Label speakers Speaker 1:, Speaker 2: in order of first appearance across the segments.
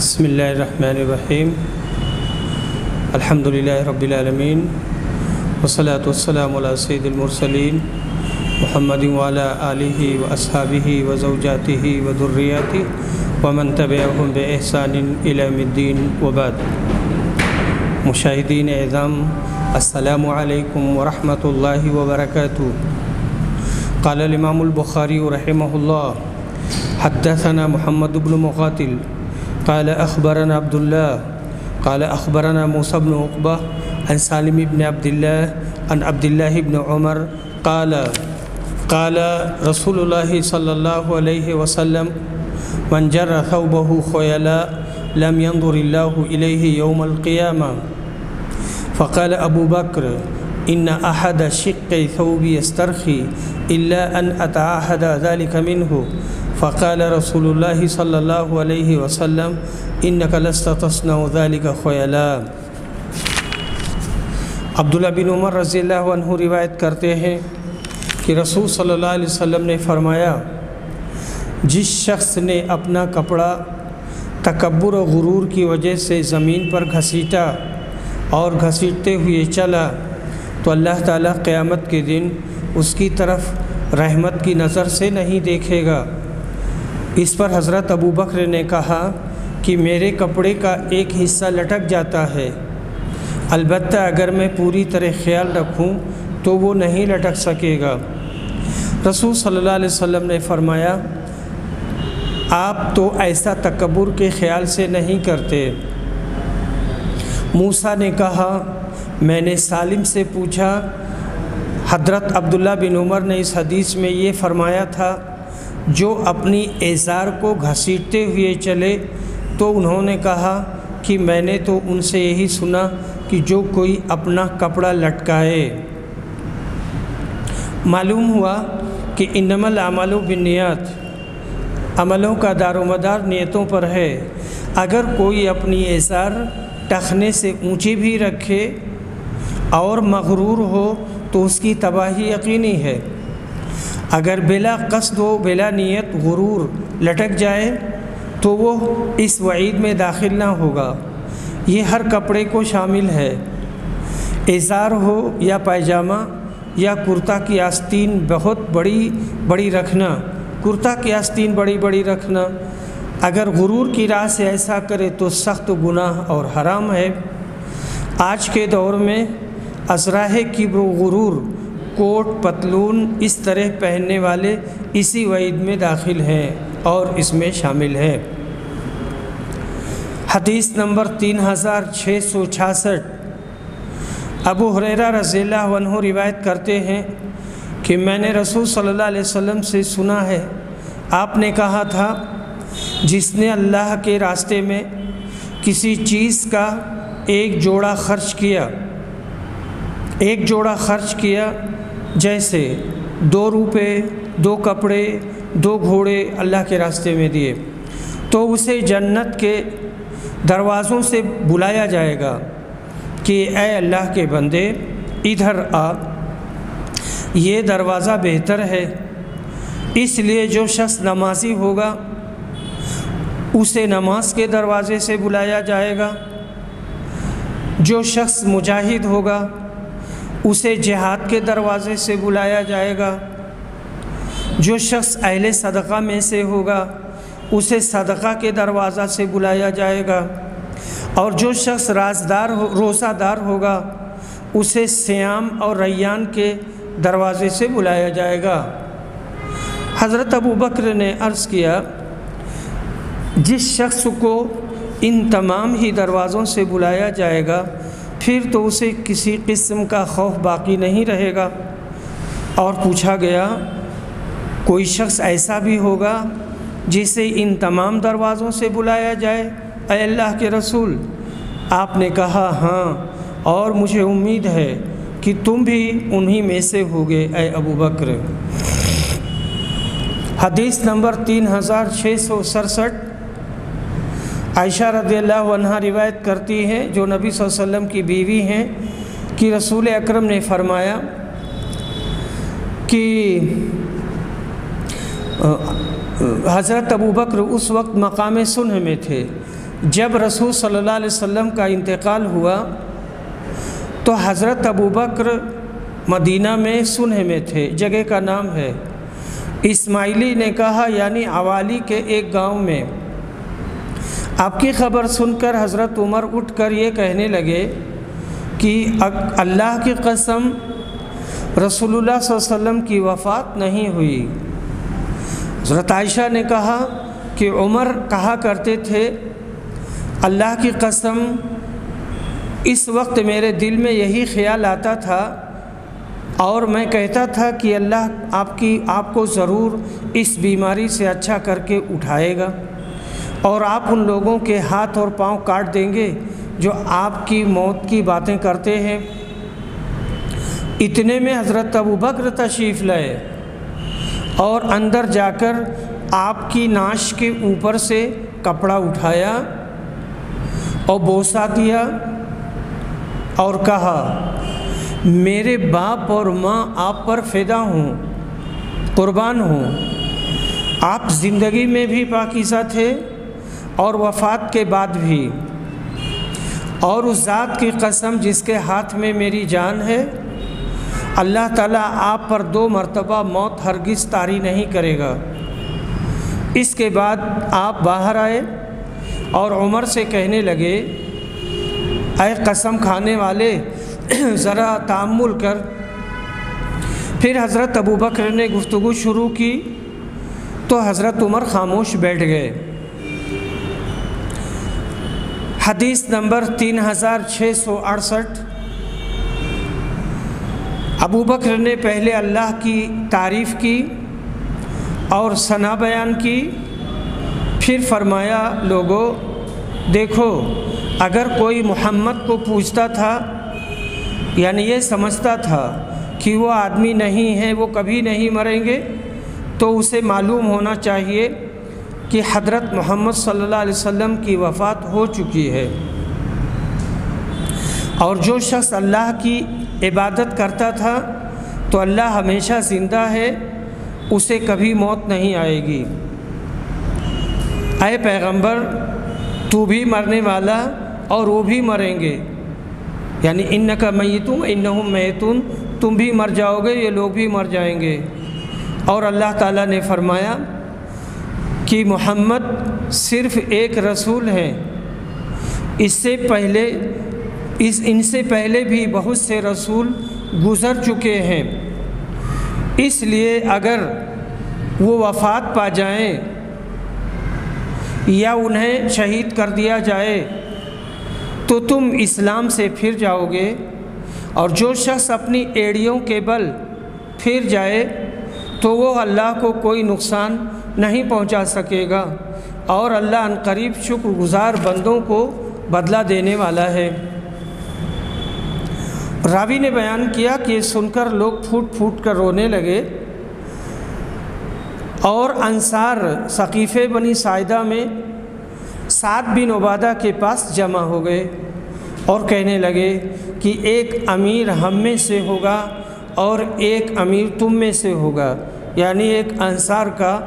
Speaker 1: بسم اللہ الرحمن الرحیم الحمدللہ رب العالمین والصلاة والسلام علی سید المرسلین محمد وعلی آلہ واصحابہ وزوجاتہ وذریاتہ ومن تبعہم بإحسان الی یوم الدین وبعد۔ مشاہدین اعظام، السلام علیکم ورحمۃ اللہ وبرکاتہ۔ قال الامام البخاری رحمہ اللہ حدثنا محمد بن مقاتل قال اخبرنا عبد الله قال اخبرنا موسى بن عقبہ عن سالم بن عبد الله عن عبد الله بن عمر قال رسول الله صلى الله عليه وسلم من جر ثوبه خيلاء لم ينظر الله إليه يوم القيامة فقال أبو بكر إن أحد شقي ثوبي يسترخي إلا أن أتعاهد ذلك منه فقال رسول الله صلى الله عليه وسلم إنك لست تصنع ذلك خيلاء۔ عبداللہ بن عمر رضی اللہ عنہ روایت کرتے ہیں کہ رسول صلی اللہ علیہ وسلم نے فرمایا، جس شخص نے اپنا کپڑا تکبر و غرور کی وجہ سے زمین پر گھسیٹا اور گھسیٹتے ہوئے چلا تو اللہ تعالیٰ قیامت کے دن اس کی طرف رحمت کی نظر سے نہیں دیکھے گا۔ اس پر حضرت ابو بکر نے کہا کہ میرے کپڑے کا ایک حصہ لٹک جاتا ہے، البتہ اگر میں پوری طرح خیال رکھوں تو وہ نہیں لٹک سکے گا۔ رسول صلی اللہ علیہ وسلم نے فرمایا، آپ تو ایسا تکبر کے خیال سے نہیں کرتے۔ موسیٰ نے کہا، میں نے سالم سے پوچھا، حضرت عبداللہ بن عمر نے اس حدیث میں یہ فرمایا تھا جو اپنی ازار کو گھسیٹتے ہوئے چلے، تو انہوں نے کہا کہ میں نے تو ان سے یہی سنا کہ جو کوئی اپنا کپڑا لٹکائے۔ معلوم ہوا کہ انما الاعمال بالنیات، عملوں کا دار و مدار نیتوں پر ہے۔ اگر کوئی اپنی ازار ٹخنے سے اونچی بھی رکھے اور مغرور ہو تو اس کی تباہی یقینی ہے۔ اگر بلا قصد و بلا نیت غرور لٹک جائے تو وہ اس وعید میں داخل نہ ہوگا۔ یہ ہر کپڑے کو شامل ہے، ازار ہو یا پائجامہ یا کرتا کی آستین بہت بڑی رکھنا، کرتا کی آستین بڑی رکھنا، اگر غرور کی راہ سے ایسا کرے تو سخت گناہ اور حرام ہے۔ آج کے دور میں ازراہ کبر و غرور، کوٹ پتلون اس طرح پہننے والے اسی وعید میں داخل ہیں اور اس میں شامل ہیں۔ حدیث نمبر 3666۔ ابو ہریرہ رضی اللہ عنہ روایت کرتے ہیں کہ میں نے رسول صلی اللہ علیہ وسلم سے سنا ہے، آپ نے کہا تھا، جس نے اللہ کے راستے میں کسی چیز کا ایک جوڑا خرچ کیا جیسے 2 روپے، 2 کپڑے، 2 گھوڑے اللہ کے راستے میں دیے، تو اسے جنت کے دروازوں سے بلایا جائے گا کہ اے اللہ کے بندے ادھر آ، یہ دروازہ بہتر ہے۔ اس لیے جو شخص نمازی ہوگا اسے نماز کے دروازے سے بلایا جائے گا، جو شخص مجاہد ہوگا اسے جہاد کے دروازے سے بلایا جائے گا، جو شخص اہل صدقہ میں سے ہوگا اسے صدقہ کے دروازہ سے بلایا جائے گا، اور جو شخص روزہ دار ہوگا اسے صیام اور ریان کے دروازے سے بلایا جائے گا۔ حضرت ابو بکر نے عرض کیا، جس شخص کو ان تمام ہی دروازوں سے بلایا جائے گا پھر تو اسے کسی قسم کا خوف باقی نہیں رہے گا۔ اور پوچھا گیا، کوئی شخص ایسا بھی ہوگا جسے ان تمام دروازوں سے بلایا جائے اے اللہ کے رسول؟ آپ نے کہا، ہاں، اور مجھے امید ہے کہ تم بھی انہی میں سے ہوگے اے ابو بکر۔ حدیث نمبر 3667۔ عائشہ رضی اللہ عنہا روایت کرتی ہیں، جو نبی صلی اللہ علیہ وسلم کی بیوی ہیں، کہ رسول اکرم نے فرمایا کہ حضرت ابو بکر اس وقت مقام صلح میں تھے جب رسول صلی اللہ علیہ وسلم کا انتقال ہوا تو حضرت ابوبکر مدینہ میں سنہ میں تھے، جگہ کا نام ہے۔ اسماعیلی نے کہا یعنی عوالی کے ایک گاؤں میں۔ آپ کی خبر سن کر حضرت عمر اٹھ کر یہ کہنے لگے کہ اللہ کی قسم رسول اللہ صلی اللہ علیہ وسلم کی وفات نہیں ہوئی۔ حضرت عائشہ نے کہا کہ عمر کہا کرتے تھے اللہ کی قسم اس وقت میرے دل میں یہی خیال آتا تھا اور میں کہتا تھا کہ اللہ آپ کو ضرور اس بیماری سے اچھا کر کے اٹھائے گا اور آپ ان لوگوں کے ہاتھ اور پاؤں کاٹ دیں گے جو آپ کی موت کی باتیں کرتے ہیں۔ اتنے میں حضرت ابوبکر تشریف لائے اور اندر جا کر آپ کی ناش کے اوپر سے کپڑا اٹھایا اور بوسہ دیا اور کہا میرے باپ اور ماں آپ پر فدا ہوں، قربان ہوں۔ آپ زندگی میں بھی پاکیزہ تھے اور وفات کے بعد بھی، اور اس ذات کی قسم جس کے ہاتھ میں میری جان ہے اللہ تعالیٰ آپ پر 2 مرتبہ موت ہرگز طاری نہیں کرے گا۔ اس کے بعد آپ باہر آئے اور عمر سے کہنے لگے اے قسم کھانے والے ذرا تأمل کر۔ پھر حضرت ابوبکر نے گفتگو شروع کی تو حضرت عمر خاموش بیٹھ گئے۔ حدیث نمبر 3668۔ ابوبکر نے پہلے اللہ کی تعریف کی اور ثنا بیان کی، پھر فرمایا لوگو دیکھو اگر کوئی محمد کو پوچھتا تھا یعنی یہ سمجھتا تھا کہ وہ آدمی نہیں ہے، وہ کبھی نہیں مریں گے، تو اسے معلوم ہونا چاہیے کہ حضرت محمد صلی اللہ علیہ وسلم کی وفات ہو چکی ہے۔ اور جو شخص اللہ کی عبادت کرتا تھا تو اللہ ہمیشہ زندہ ہے، اسے کبھی موت نہیں آئے گی۔ اے پیغمبر تو بھی مرنے والا اور وہ بھی مریں گے، یعنی انک میتون انہم میتون، تم بھی مر جاؤ گے، یہ لوگ بھی مر جائیں گے۔ اور اللہ تعالیٰ نے فرمایا کہ محمد صرف ایک رسول ہیں، ان سے پہلے بھی بہت سے رسول گزر چکے ہیں، اس لیے اگر وہ وفات پا جائیں یا انہیں شہید کر دیا جائے تو تم اسلام سے پھر جاؤ گے، اور جو شخص اپنی ایڑیوں کے بل پھر جائے تو وہ اللہ کو کوئی نقصان نہیں پہنچا سکے گا، اور اللہ عنقریب شکر گزار بندوں کو بدلہ دینے والا ہے۔ راوی نے بیان کیا کہ سن کر لوگ پھوٹ پھوٹ کر رونے لگے، اور انصار ثقیفہ بنی ساعدہ میں سعد بن عبادہ کے پاس جمع ہو گئے اور کہنے لگے کہ ایک امیر ہم میں سے ہوگا اور ایک امیر تم میں سے ہوگا، یعنی ایک انصار کا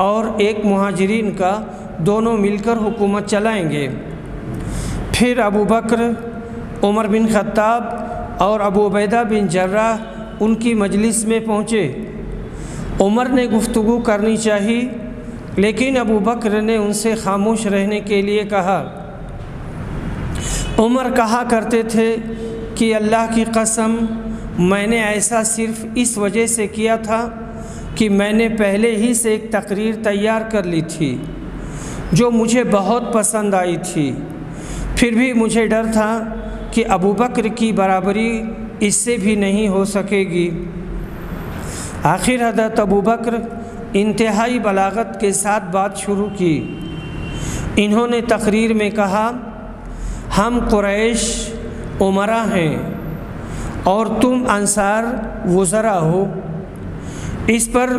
Speaker 1: اور ایک مہاجرین کا، دونوں مل کر حکومت چلائیں گے۔ پھر ابوبکر، عمر بن خطاب اور ابو عبیدہ بن جراح ان کی مجلس میں پہنچے۔ عمر نے گفتگو کرنی چاہی لیکن ابوبکر نے ان سے خاموش رہنے کے لیے کہا۔ عمر کہا کرتے تھے کہ اللہ کی قسم میں نے ایسا صرف اس وجہ سے کیا تھا کہ میں نے پہلے ہی سے ایک تقریر تیار کر لی تھی جو مجھے بہت پسند آئی تھی، پھر بھی مجھے ڈر تھا کہ ابوبکر کی برابری اس سے بھی نہیں ہو سکے گی۔ آخر حضرت ابوبکر انتہائی بلاغت کے ساتھ بات شروع کی۔ انہوں نے تقریر میں کہا ہم قریش امراء ہیں اور تم انصار وزراء ہو۔ اس پر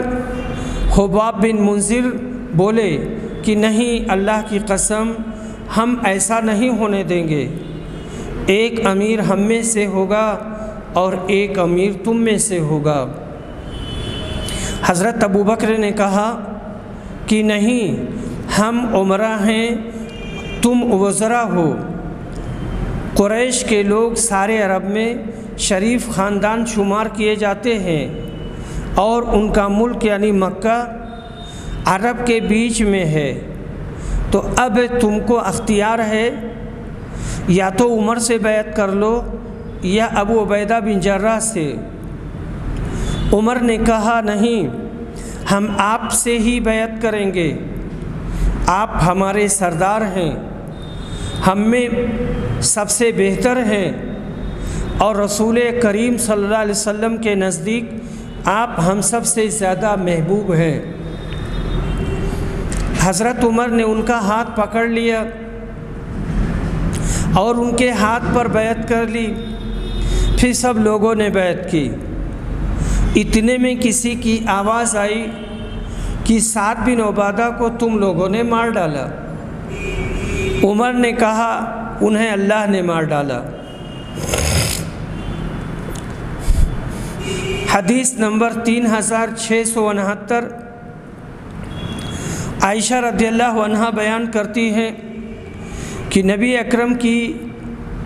Speaker 1: حباب بن منذر بولے کہ نہیں، اللہ کی قسم ہم ایسا نہیں ہونے دیں گے، ایک امیر ہم میں سے ہوگا اور ایک امیر تم میں سے ہوگا۔ حضرت ابوبکر نے کہا کہ نہیں، ہم امراء ہیں، تم وزراء ہو۔ قریش کے لوگ سارے عرب میں شریف خاندان شمار کیے جاتے ہیں اور ان کا ملک یعنی مکہ عرب کے بیچ میں ہے، تو اب تم کو اختیار ہے یا تو عمر سے بیعت کر لو یا ابو عبیدہ بن جراح سے۔ عمر نے کہا نہیں، ہم آپ سے ہی بیعت کریں گے، آپ ہمارے سردار ہیں، ہم میں سب سے بہتر ہیں، اور رسول کریم صلی اللہ علیہ وسلم کے نزدیک آپ ہم سب سے زیادہ محبوب ہیں۔ حضرت عمر نے ان کا ہاتھ پکڑ لیا اور ان کے ہاتھ پر بیعت کر لی۔ پھر سب لوگوں نے بیعت کی۔ اتنے میں کسی کی آواز آئی کہ سعد بن عبادہ کو تم لوگوں نے مار ڈالا۔ عمر نے کہا انہیں اللہ نے مار ڈالا۔ حدیث نمبر 3669۔ عائشہ رضی اللہ عنہا بیان کرتی ہیں کہ نبی اکرم کی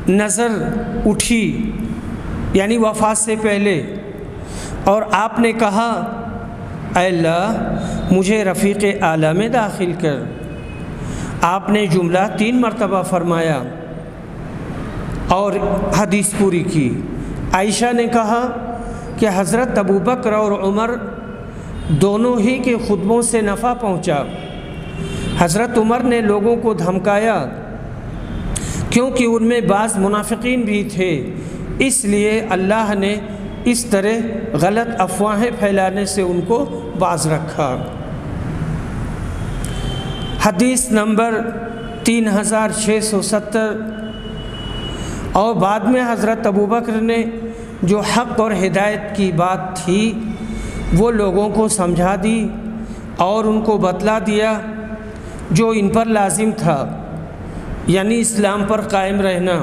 Speaker 1: نظر اٹھی یعنی وفات سے پہلے، اور آپ نے کہا اے اللہ مجھے رفیق اعلیٰ میں داخل کر۔ آپ نے جملہ 3 مرتبہ فرمایا اور حدیث پوری کی۔ عائشہ نے کہا کہ حضرت ابوبکر اور عمر دونوں ہی کے خطبوں سے نفع پہنچا۔ حضرت عمر نے لوگوں کو دھمکایا کیونکہ ان میں بعض منافقین بھی تھے، اس لیے اللہ نے اس طرح غلط افواہیں پھیلانے سے ان کو باز رکھا۔ حدیث نمبر 3670۔ اور بعد میں حضرت ابوبکر نے جو حق اور ہدایت کی بات تھی وہ لوگوں کو سمجھا دی اور ان کو بتلا دیا جو ان پر لازم تھا، یعنی اسلام پر قائم رہنا،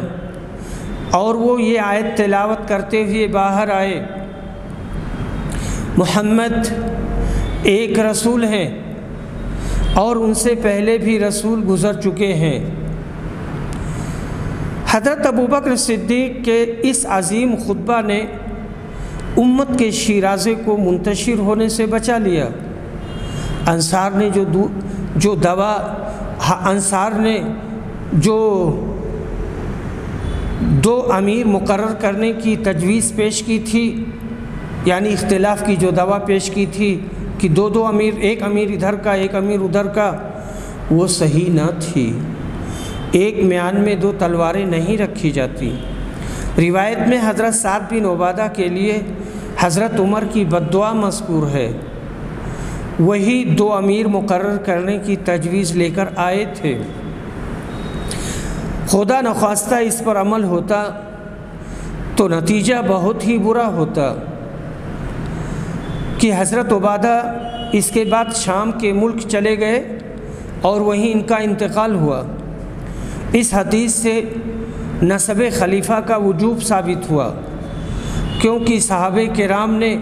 Speaker 1: اور وہ یہ آیت تلاوت کرتے ہوئے باہر آئے، محمد ایک رسول ہیں اور ان سے پہلے بھی رسول گزر چکے ہیں۔ حضرت ابوبکر صدیق کے اس عظیم خطبہ نے امت کے شیرازے کو منتشر ہونے سے بچا لیا۔ انصار نے جو 2 امیر مقرر کرنے کی تجویز پیش کی تھی، یعنی اختلاف کی جو دعویٰ پیش کی تھی کہ 2 امیر، ایک امیر ادھر کا ایک امیر ادھر کا، وہ صحیح نہ تھی۔ ایک میان میں 2 تلواریں نہیں رکھی جاتی۔ روایت میں حضرت سعد بن عبادہ کے لیے حضرت عمر کی بددعا مذکور ہے، وہی 2 امیر مقرر کرنے کی تجویز لے کر آئے تھے۔ خدا نخواستہ اس پر عمل ہوتا تو نتیجہ بہت ہی برا ہوتا کہ حضرت عبادہ اس کے بعد شام کے ملک چلے گئے اور وہیں ان کا انتقال ہوا۔ اس حدیث سے نسب خلیفہ کا وجوب ثابت ہوا، کیونکہ صحابہ کرام نے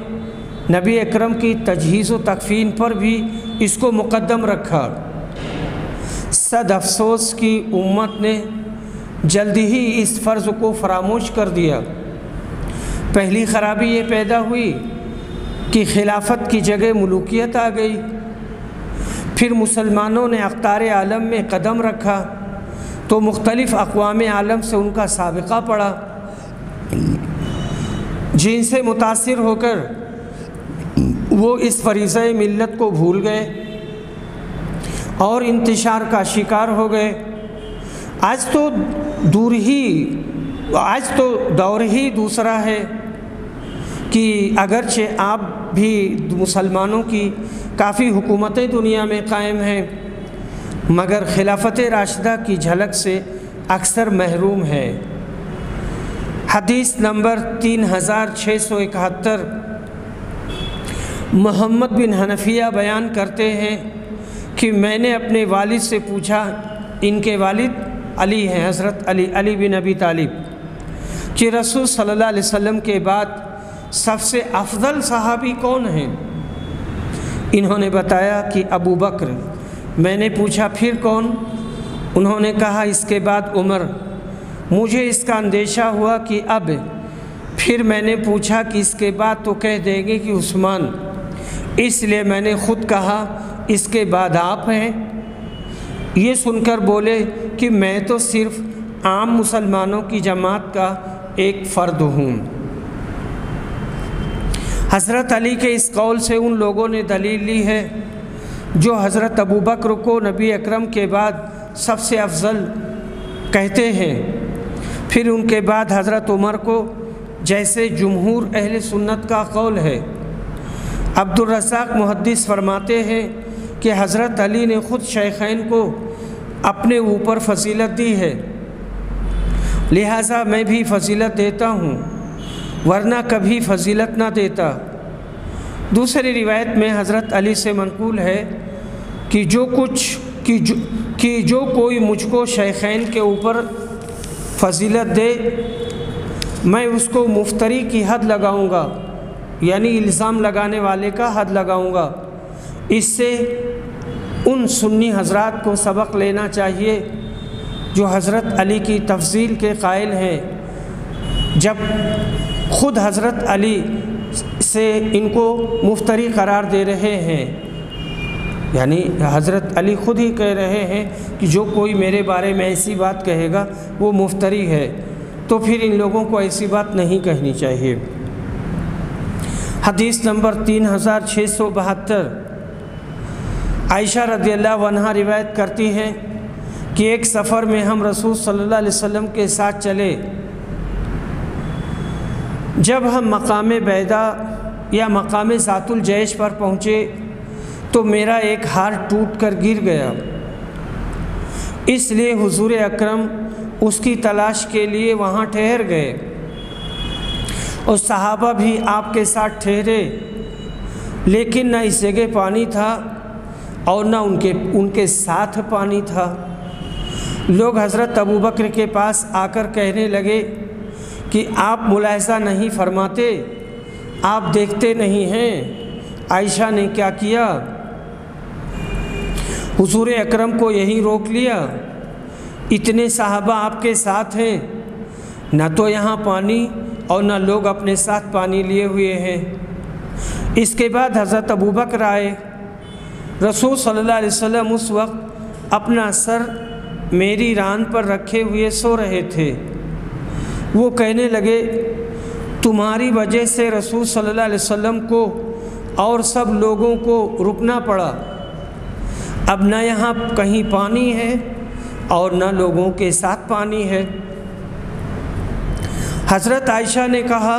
Speaker 1: نبی اکرم کی تجہیز و تکفین پر بھی اس کو مقدم رکھا۔ صد افسوس کی امت نے جلدی ہی اس فرض کو فراموش کر دیا۔ پہلی خرابی یہ پیدا ہوئی کہ خلافت کی جگہ ملوکیت آ گئی، پھر مسلمانوں نے اقطار عالم میں قدم رکھا تو مختلف اقوام عالم سے ان کا سابقہ پڑا، جن سے متاثر ہو کر وہ اس فریضہ ملت کو بھول گئے اور انتشار کا شکار ہو گئے۔ آج تو دور ہی دوسرا ہے کہ اگرچہ آپ بھی مسلمانوں کی کافی حکومتیں دنیا میں قائم ہیں، مگر خلافت راشدہ کی جھلک سے اکثر محروم ہے۔ حدیث نمبر 3671۔ محمد بن حنفیہ بیان کرتے ہیں کہ میں نے اپنے والد سے پوچھا، ان کے والد علی ہیں، حضرت علی بن ابی طالب، کہ رسول صلی اللہ علیہ وسلم کے بعد سب سے افضل صحابی کون ہیں؟ انہوں نے بتایا کہ ابو بکر۔ میں نے پوچھا پھر کون؟ انہوں نے کہا اس کے بعد عمر۔ مجھے اس کا اندیشہ ہوا کہ اب، پھر میں نے پوچھا کہ اس کے بعد تو کہہ دیں گے کہ عثمان، اس لیے میں نے خود کہا اس کے بعد آپ ہیں۔ یہ سن کر بولے کہ میں تو صرف عام مسلمانوں کی جماعت کا ایک فرد ہوں۔ حضرت علی کے اس قول سے ان لوگوں نے دلیل لی ہے جو حضرت ابوبکر کو نبی اکرم کے بعد سب سے افضل کہتے ہیں، پھر ان کے بعد حضرت عمر کو، جیسے جمہور اہل سنت کا قول ہے۔ عبدالرزاق محدث فرماتے ہیں کہ حضرت علی نے خود شیخین کو اپنے اوپر فضیلت دی ہے، لہٰذا میں بھی فضیلت دیتا ہوں، ورنہ کبھی فضیلت نہ دیتا۔ دوسری روایت میں حضرت علی سے منقول ہے کہ جو کوئی مجھ کو شیخین کے اوپر فضیلت دے، میں اس کو مفتری کی حد لگاؤں گا، یعنی الزام لگانے والے کا حد لگاؤں گا۔ اس سے ان سنی حضرات کو سبق لینا چاہیے جو حضرت علی کی تفضیل کے قائل ہیں، جب خود حضرت علی سے ان کو مفتری قرار دے رہے ہیں، یعنی حضرت علی خود ہی کہہ رہے ہیں کہ جو کوئی میرے بارے میں ایسی بات کہے گا وہ مفتری ہے، تو پھر ان لوگوں کو ایسی بات نہیں کہنی چاہیے۔ حدیث نمبر 3672، عائشہ رضی اللہ عنہا روایت کرتی ہیں کہ ایک سفر میں ہم رسول صلی اللہ علیہ وسلم کے ساتھ چلے۔ جب ہم مقام بیدا یا مقام ذات الجیش پر پہنچے تو میرا ایک ہار ٹوٹ کر گر گیا، اس لیے حضور اکرم اس کی تلاش کے لیے وہاں ٹھہر گئے، اور صحابہ بھی آپ کے ساتھ ٹھہرے، لیکن نہ اس جگہ پانی تھا اور نہ ان کے ساتھ پانی تھا۔ لوگ حضرت ابوبکر کے پاس آ کر کہنے لگے کہ آپ ملاحظہ نہیں فرماتے، آپ دیکھتے نہیں ہیں عائشہ نے کیا کیا؟ حضور اکرم کو یہی روک لیا، اتنے صحابہ آپ کے ساتھ ہیں، نہ تو یہاں پانی اور نہ لوگ اپنے ساتھ پانی لیے ہوئے ہیں۔ اس کے بعد حضرت ابوبکر آئے۔ رسول صلی اللہ علیہ وسلم اس وقت اپنا سر میری ران پر رکھے ہوئے سو رہے تھے۔ وہ کہنے لگے، تمہاری وجہ سے رسول صلی اللہ علیہ وسلم کو اور سب لوگوں کو رکنا پڑا، اب نہ یہاں کہیں پانی ہے اور نہ لوگوں کے ساتھ پانی ہے۔ حضرت عائشہ نے کہا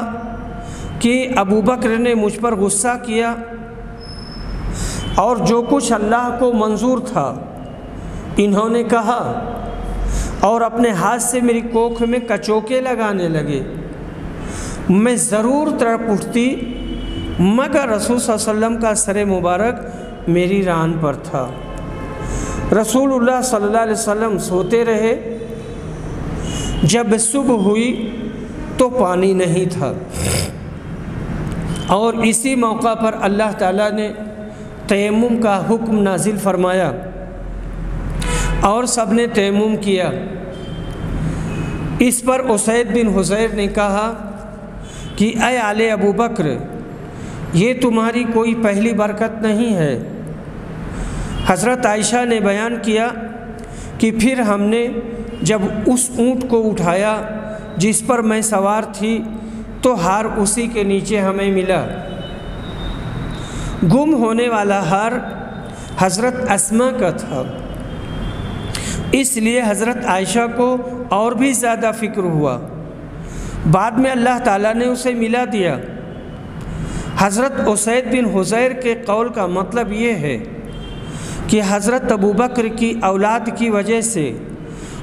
Speaker 1: کہ ابوبکر نے مجھ پر غصہ کیا اور جو کچھ اللہ کو منظور تھا انہوں نے کہا، اور اپنے ہاتھ سے میری کوکھ میں کچوکے لگانے لگے۔ میں ضرور تڑپ اٹھتی مگر رسول صلی اللہ علیہ وسلم کا سر مبارک میری ران پر تھا۔ رسول اللہ صلی اللہ علیہ وسلم سوتے رہے۔ جب صبح ہوئی تو پانی نہیں تھا، اور اسی موقع پر اللہ تعالیٰ نے تیمم کا حکم نازل فرمایا اور سب نے تیمم کیا۔ اس پر اسید بن حضیر نے کہا کہ اے آل ابوبکر، یہ تمہاری کوئی پہلی برکت نہیں ہے۔ حضرت عائشہ نے بیان کیا کہ پھر ہم نے جب اس اونٹ کو اٹھایا جس پر میں سوار تھی تو ہار اسی کے نیچے ہمیں ملا۔ گم ہونے والا ہار حضرت اسما کا تھا، اس لیے حضرت عائشہ کو اور بھی زیادہ فکر ہوا۔ بعد میں اللہ تعالیٰ نے اسے ملا دیا۔ حضرت اسید بن حضیر کے قول کا مطلب یہ ہے کہ حضرت ابوبکر کی اولاد کی وجہ سے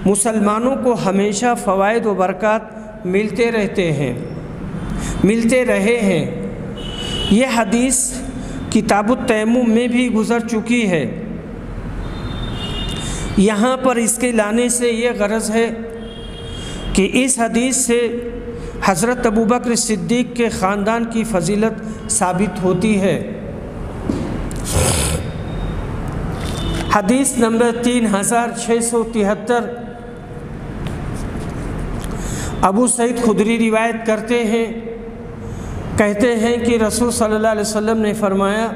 Speaker 1: مسلمانوں کو ہمیشہ فوائد و برکات ملتے رہے ہیں۔ یہ حدیث کتاب التیمم میں بھی گزر چکی ہے۔ یہاں پر اس کے لانے سے یہ غرض ہے کہ اس حدیث سے حضرت ابوبکر صدیق کے خاندان کی فضیلت ثابت ہوتی ہے۔ حدیث نمبر 3673 ابو سعید خدری روایت کرتے ہیں، کہتے ہیں کہ رسول صلی اللہ علیہ وسلم نے فرمایا،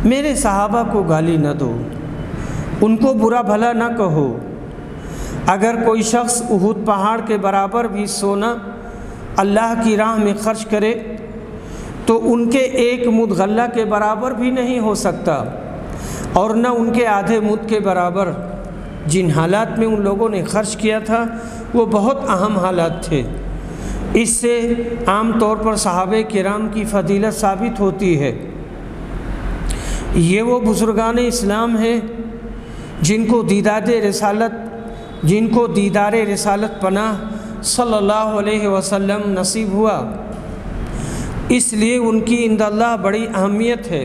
Speaker 1: میرے صحابہ کو گالی نہ دو، ان کو برا بھلا نہ کہو۔ اگر کوئی شخص احد پہاڑ کے برابر بھی سونا اللہ کی راہ میں خرچ کرے تو ان کے ایک مد غلہ کے برابر بھی نہیں ہو سکتا، اور نہ ان کے آدھے مد کے برابر۔ جن حالات میں ان لوگوں نے خرچ کیا تھا وہ بہت اہم حالات تھے۔ اس سے عام طور پر صحابہ کرام کی فضیلت ثابت ہوتی ہے۔ یہ وہ بزرگان اسلام ہیں جن کو دیدار رسالت پناہ صلی اللہ علیہ وسلم نصیب ہوا، اس لیے ان کی عند اللہ بڑی اہمیت ہے۔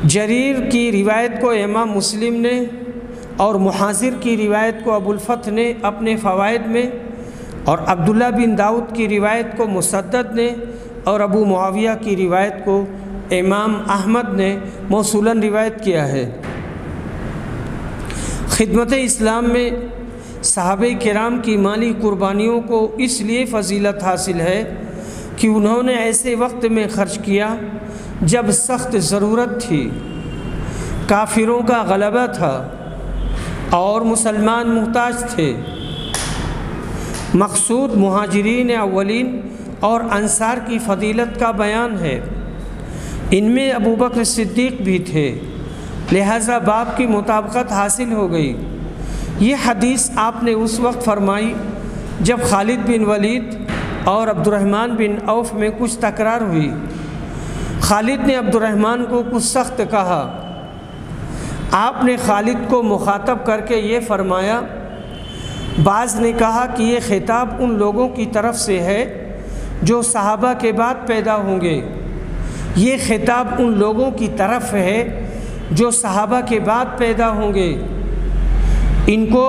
Speaker 1: جریر کی روایت کو امام مسلم نے اور محاذر کی روایت کو ابو الفتح نے اپنے فوائد میں، اور عبداللہ بن داؤد کی روایت کو مسدد نے، اور ابو معاویہ کی روایت کو امام احمد نے موصولاً روایت کیا ہے۔ خدمت اسلام میں صحابہ کرام کی مالی قربانیوں کو اس لیے فضیلت حاصل ہے کہ انہوں نے ایسے وقت میں خرچ کیا جب سخت ضرورت تھی، کافروں کا غلبہ تھا اور مسلمان محتاج تھے۔ مقصود مہاجرین اولین اور انصار کی فضیلت کا بیان ہے۔ ان میں ابو بکر صدیق بھی تھے، لہذا باب کی مطابقت حاصل ہو گئی۔ یہ حدیث آپ نے اس وقت فرمائی جب خالد بن ولید اور عبد الرحمن بن عوف میں کچھ تکرار ہوئی۔ خالد نے عبد الرحمن کو کچھ سخت کہا۔ آپ نے خالد کو مخاطب کر کے یہ فرمایا، بعض نے کہا کہ یہ خطاب ان لوگوں کی طرف سے ہے جو صحابہ کے بعد پیدا ہوں گے۔ یہ خطاب ان لوگوں کی طرف ہے جو صحابہ کے بعد پیدا ہوں گے۔ ان کو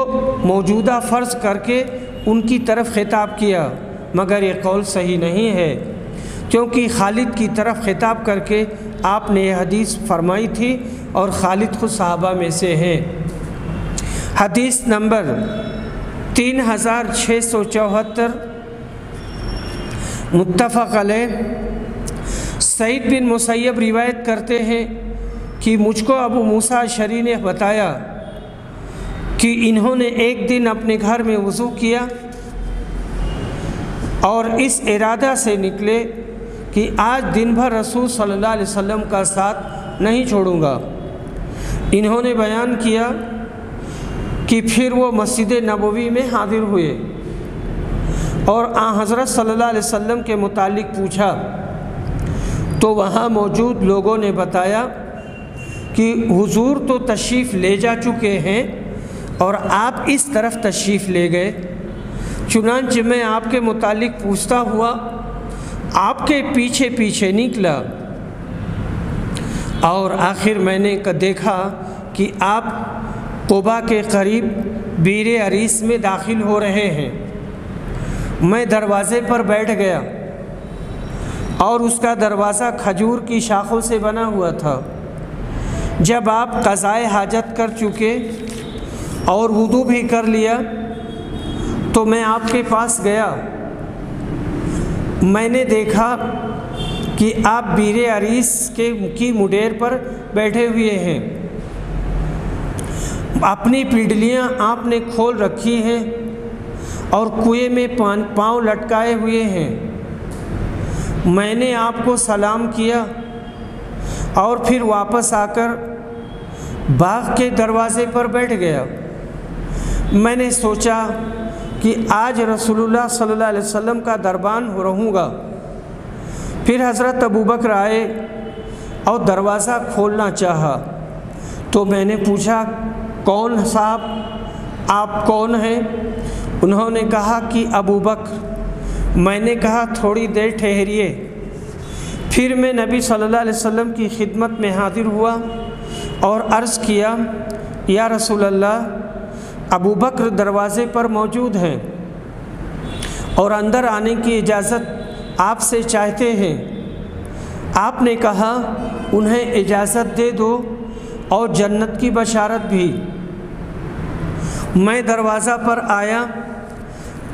Speaker 1: موجودہ فرض کر کے ان کی طرف خطاب کیا، مگر یہ قول صحیح نہیں ہے، کیونکہ خالد کی طرف خطاب کر کے آپ نے یہ حدیث فرمائی تھی، اور خالد خود صحابہ میں سے ہیں۔ حدیث نمبر 3674 متفق علیہ۔ سعید بن مسیب روایت کرتے ہیں کہ مجھ کو ابو موسیٰ اشعری نے بتایا کہ انہوں نے ایک دن اپنے گھر میں وضو کیا اور اس ارادہ سے نکلے کہ آج دن بھر رسول صلی اللہ علیہ وسلم کا ساتھ نہیں چھوڑوں گا۔ انہوں نے بیان کیا کہ پھر وہ مسجد نبوی میں حاضر ہوئے اور حضرت صلی اللہ علیہ وسلم کے متعلق پوچھا، تو وہاں موجود لوگوں نے بتایا کہ حضور تو تشریف لے جا چکے ہیں اور آپ اس طرف تشریف لے گئے۔ چنانچہ میں آپ کے متعلق پوچھتا ہوا آپ کے پیچھے پیچھے نکلا، اور آخر میں نے دیکھا کہ آپ قباء کے قریب بیر عریس میں داخل ہو رہے ہیں۔ میں دروازے پر بیٹھ گیا اور اس کا دروازہ کھجور کی شاخوں سے بنا ہوا تھا۔ جب آپ قضائے حاجت کر چکے اور وضو بھی کر لیا تو میں آپ کے پاس گیا۔ میں نے دیکھا کہ آپ بیر عریس کی مڈیر پر بیٹھے ہوئے ہیں، اپنی پنڈلیاں آپ نے کھول رکھی ہیں اور کنویں میں پاؤں لٹکائے ہوئے ہیں۔ میں نے آپ کو سلام کیا اور پھر واپس آ کر باغ کے دروازے پر بیٹھ گیا۔ میں نے سوچا کہ آج رسول اللہ صلی اللہ علیہ وسلم کا دربان رہوں گا۔ پھر حضرت ابوبکر آئے اور دروازہ کھولنا چاہا تو میں نے پوچھا، کون صاحب آپ کون ہیں؟ انہوں نے کہا کہ ابوبکر۔ میں نے کہا تھوڑی دیر ٹھہریے۔ پھر میں نبی صلی اللہ علیہ وسلم کی خدمت میں حاضر ہوا اور عرض کیا، یا رسول اللہ، ابوبکر دروازے پر موجود ہیں اور اندر آنے کی اجازت آپ سے چاہتے ہیں۔ آپ نے کہا انہیں اجازت دے دو اور جنت کی بشارت بھی۔ میں دروازہ پر آیا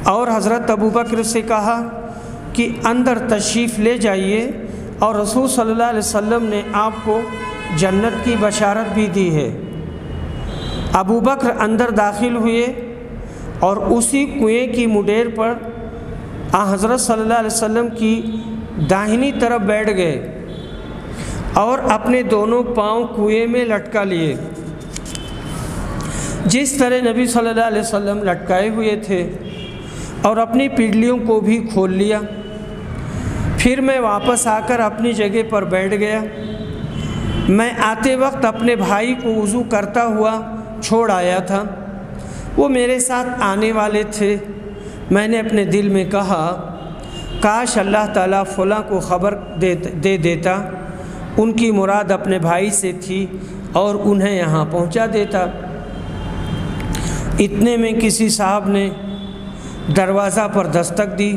Speaker 1: اور حضرت ابوبکر سے کہا کہ اندر تشریف لے جائیے، اور رسول صلی اللہ علیہ وسلم نے آپ کو جنت کی بشارت بھی دی ہے۔ ابوبکر اندر داخل ہوئے اور اسی کنویں کی مڈیر پر حضرت صلی اللہ علیہ وسلم کی داہنی طرف بیٹھ گئے اور اپنے دونوں پاؤں کنویں میں لٹکا لیے، جس طرح نبی صلی اللہ علیہ وسلم لٹکائے ہوئے تھے، اور اپنی پنڈلیوں کو بھی کھول لیا۔ پھر میں واپس آ کر اپنی جگہ پر بیٹھ گیا۔ میں آتے وقت اپنے بھائی کو وضو کرتا ہوا چھوڑ آیا تھا، وہ میرے ساتھ آنے والے تھے۔ میں نے اپنے دل میں کہا کاش اللہ تعالیٰ فلاں کو خبر دے دیتا، ان کی مراد اپنے بھائی سے تھی اور انہیں یہاں پہنچا دیتا۔ اتنے میں کسی صاحب نے دروازہ پر دستک دی۔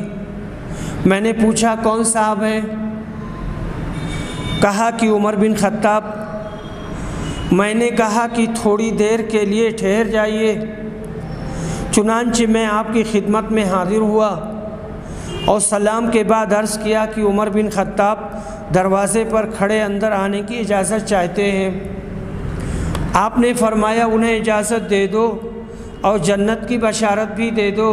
Speaker 1: میں نے پوچھا کون صاحب ہیں؟ کہا کہ عمر بن خطاب۔ میں نے کہا کہ تھوڑی دیر کے لیے ٹھہر جائیے۔ چنانچہ میں آپ کی خدمت میں حاضر ہوا اور سلام کے بعد عرض کیا کہ عمر بن خطاب دروازے پر کھڑے اندر آنے کی اجازت چاہتے ہیں۔ آپ نے فرمایا انہیں اجازت دے دو اور جنت کی بشارت بھی دے دو۔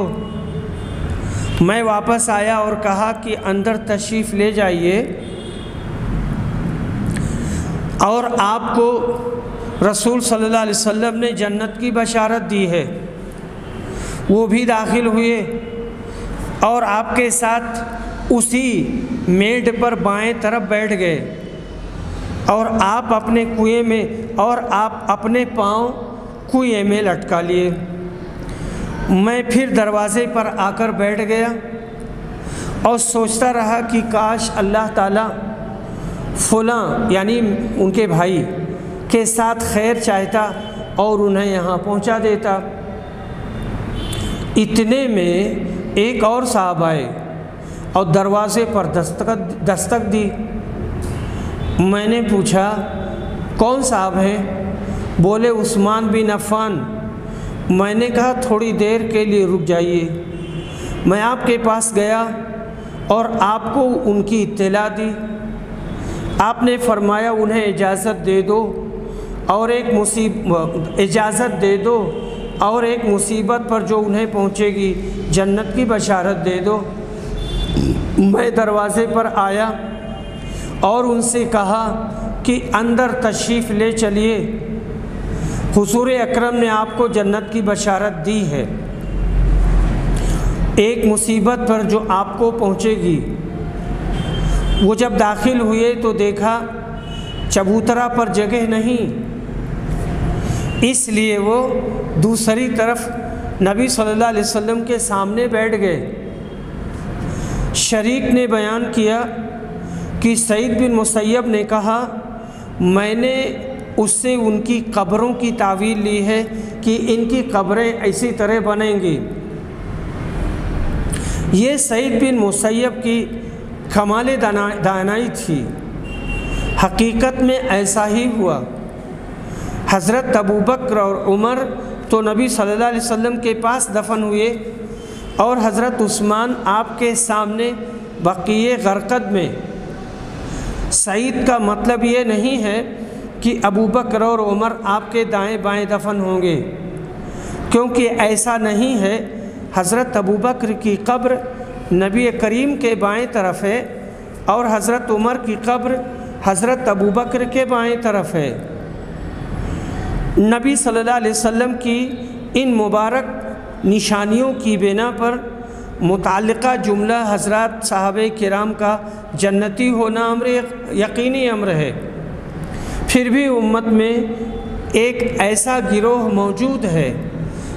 Speaker 1: میں واپس آیا اور کہا کہ اندر تشریف لے جائیے، اور آپ کو رسول صلی اللہ علیہ وسلم نے جنت کی بشارت دی ہے۔ وہ بھی داخل ہوئے اور آپ کے ساتھ اسی میڈ پر بائیں طرف بیٹھ گئے، اور آپ اپنے کنویں میں اور آپ اپنے پاؤں کنویں میں لٹکا لیے۔ میں پھر دروازے پر آ کر بیٹھ گیا اور سوچتا رہا کہ کاش اللہ تعالیٰ فلاں یعنی ان کے بھائی کے ساتھ خیر چاہتا اور انہیں یہاں پہنچا دیتا۔ اتنے میں ایک اور صاحب آئے اور دروازے پر دستک دی۔ میں نے پوچھا کون صاحب ہیں؟ بولے عثمان بن عفان۔ میں نے کہا تھوڑی دیر کے لیے رک جائیے۔ میں آپ کے پاس گیا اور آپ کو ان کی اطلاع دی۔ آپ نے فرمایا انہیں اجازت دے دو اور ایک مصیبت پر جو انہیں پہنچے گی جنت کی بشارت دے دو۔ میں دروازے پر آیا اور ان سے کہا کہ اندر تشریف لے چلیے، حضور اکرم نے آپ کو جنت کی بشارت دی ہے۔ ایک مصیبت پر جو آپ کو پہنچے گی۔ وہ جب داخل ہوئے تو دیکھا چبوترا پر جگہ نہیں، اس لیے وہ دوسری طرف نبی صلی اللہ علیہ وسلم کے سامنے بیٹھ گئے۔ شریک نے بیان کیا کہ سعید بن مسیب نے کہا میں نے اس سے ان کی قبروں کی تعویل لی ہے کہ ان کی قبریں اسی طرح بنیں گی۔ یہ سعید بن مسیب کی کمال دانائی تھی۔ حقیقت میں ایسا ہی ہوا۔ حضرت ابوبکر اور عمر تو نبی صلی اللہ علیہ وسلم کے پاس دفن ہوئے، اور حضرت عثمان آپ کے سامنے بقیع غرقد میں۔ سعید کا مطلب یہ نہیں ہے کہ ابوبکر اور عمر آپ کے دائیں بائیں دفن ہوں گے، کیونکہ ایسا نہیں ہے۔ حضرت ابوبکر کی قبر نبی کریم کے بائیں طرف ہے، اور حضرت عمر کی قبر حضرت ابوبکر کے بائیں طرف ہے۔ نبی صلی اللہ علیہ وسلم کی ان مبارک نشانیوں کی بنا پر متعلقہ جملہ حضرات صحابہ کرام کا جنتی ہونا امر یقینی امر ہے۔ پھر بھی امت میں ایک ایسا گروہ موجود ہے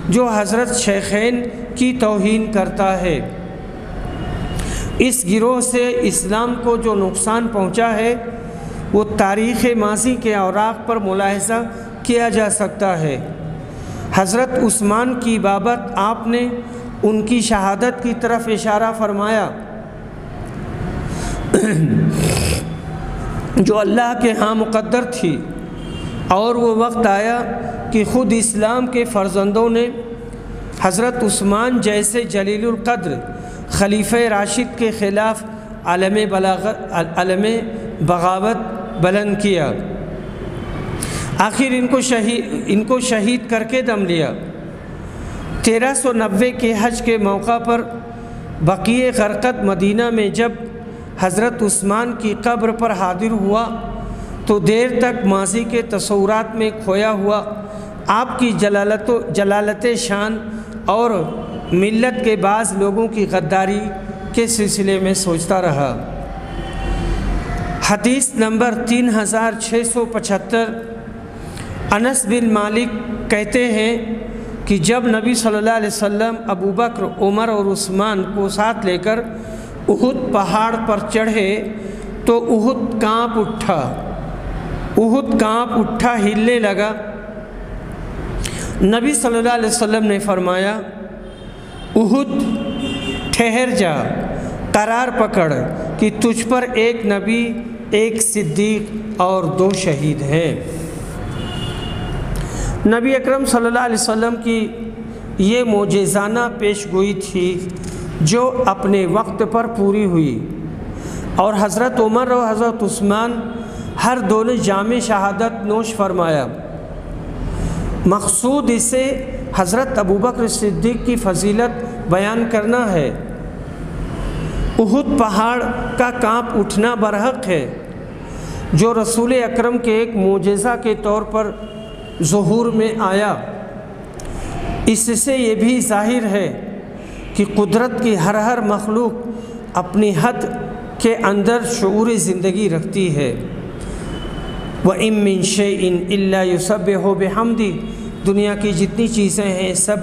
Speaker 1: جو حضرت شیخین کی توہین کرتا ہے۔ اس گروہ سے اسلام کو جو نقصان پہنچا ہے وہ تاریخ ماضی کے اوراق پر ملاحظہ کیا جا سکتا ہے۔ حضرت عثمان کی بابت آپ نے ان کی شہادت کی طرف اشارہ فرمایا جو اللہ کے ہاں مقدر تھی، اور وہ وقت آیا کہ خود اسلام کے فرزندوں نے حضرت عثمان جیسے جلیل القدر خلیفہ راشد کے خلاف علم بغاوت بلند کیا۔ آخر ان کو شہید کر کے دم لیا۔ 1390 کے حج کے موقع پر بقیع غرقد مدینہ میں جب حضرت عثمان کی قبر پر حاضر ہوا تو دیر تک ماضی کے تصورات میں کھویا ہوا آپ کی جلالت شان اور ملت کے بعض لوگوں کی غداری کے سلسلے میں سوچتا رہا۔ حدیث نمبر 3675، انس بن مالک کہتے ہیں کہ جب نبی صلی اللہ علیہ وسلم ابو بکر، عمر اور عثمان کو ساتھ لے کر احد پہاڑ پر چڑھے تو احد کانپ اٹھا، ہلنے لگا۔ نبی صلی اللہ علیہ وسلم نے فرمایا، احد ٹھہر جا، قرار پکڑ کہ تجھ پر ایک نبی، ایک صدیق اور 2 شہید ہیں۔ نبی اکرم صلی اللہ علیہ وسلم کی یہ معجزانہ پیش گوئی تھی جو اپنے وقت پر پوری ہوئی، اور حضرت عمر اور حضرت عثمان ہر دونوں جام شہادت نوش فرمایا۔ مقصود اس سے حضرت ابوبکر صدیق کی فضیلت بیان کرنا ہے۔ احد پہاڑ کا کانپ اٹھنا برحق ہے جو رسول اکرم کے ایک معجزہ کے طور پر ظہور میں آیا۔ اس سے یہ بھی ظاہر ہے کہ قدرت کی ہر مخلوق اپنی حد کے اندر شعور زندگی رکھتی ہے۔ وَإِن مِّن شَيْءٍ إِلَّا يُسَبِّحُ بِحَمْدِهِ، دنیا کی جتنی چیزیں ہیں سب